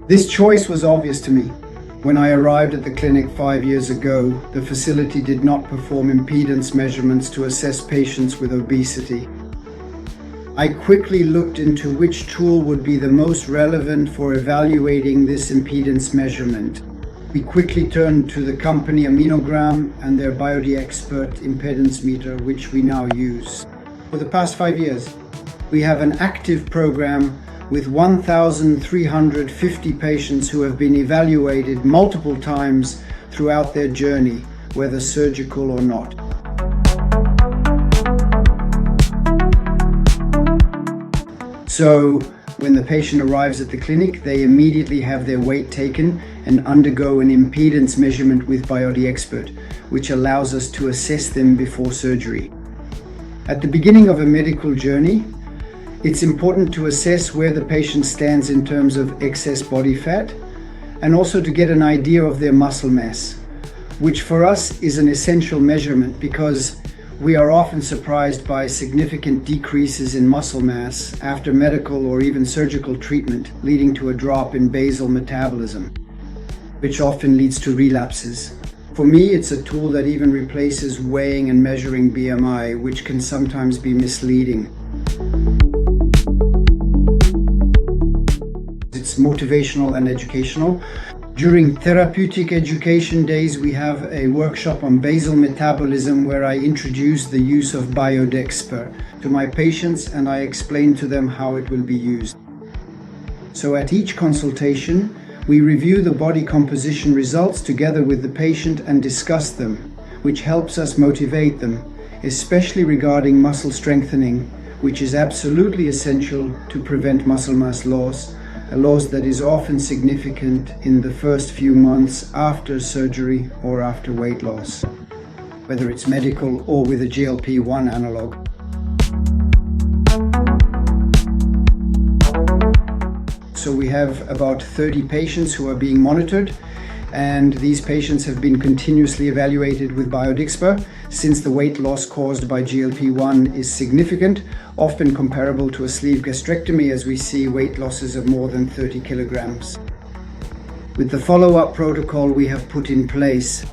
This choice was obvious to me. When I arrived at the clinic 5 years ago, the facility did not perform impedance measurements to assess patients with obesity. I quickly looked into which tool would be the most relevant for evaluating this impedance measurement. We quickly turned to the company Aminogram and their BIA expert impedance meter, which we now use. For the past 5 years, we have an active program with 1,350 patients who have been evaluated multiple times throughout their journey, whether surgical or not. So, when the patient arrives at the clinic, they immediately have their weight taken and undergo an impedance measurement with BIA expert, which allows us to assess them before surgery. At the beginning of a medical journey, it's important to assess where the patient stands in terms of excess body fat and also to get an idea of their muscle mass, which for us is an essential measurement because we are often surprised by significant decreases in muscle mass after medical or even surgical treatment, leading to a drop in basal metabolism, which often leads to relapses. For me, it's a tool that even replaces weighing and measuring BMI, which can sometimes be misleading. It's motivational and educational. During therapeutic education days, we have a workshop on basal metabolism where I introduce the use of BioDexper to my patients and I explain to them how it will be used. So at each consultation, we review the body composition results together with the patient and discuss them, which helps us motivate them, especially regarding muscle strengthening, which is absolutely essential to prevent muscle mass loss, a loss that is often significant in the first few months after surgery or after weight loss, whether it's medical or with a GLP-1 analog. So we have about 30 patients who are being monitored, and these patients have been continuously evaluated with BioDexper since the weight loss caused by GLP-1 is significant, often comparable to a sleeve gastrectomy, as we see weight losses of more than 30 kilograms. With the follow-up protocol we have put in place,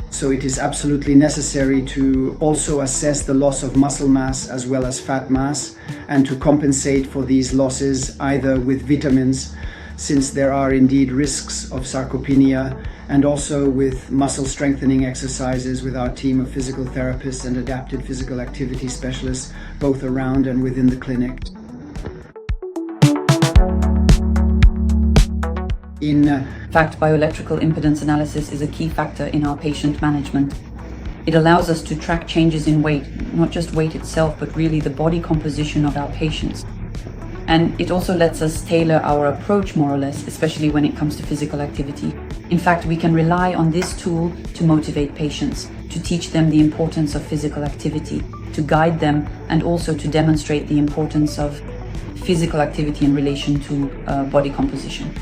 so it is absolutely necessary to also assess the loss of muscle mass as well as fat mass and to compensate for these losses either with vitamins, since there are indeed risks of sarcopenia, and also with muscle strengthening exercises with our team of physical therapists and adapted physical activity specialists, both around and within the clinic. In fact, bioelectrical impedance analysis is a key factor in our patient management. It allows us to track changes in weight, not just weight itself, but really the body composition of our patients. And it also lets us tailor our approach more or less, especially when it comes to physical activity. In fact, we can rely on this tool to motivate patients, to teach them the importance of physical activity, to guide them, and also to demonstrate the importance of physical activity in relation to body composition.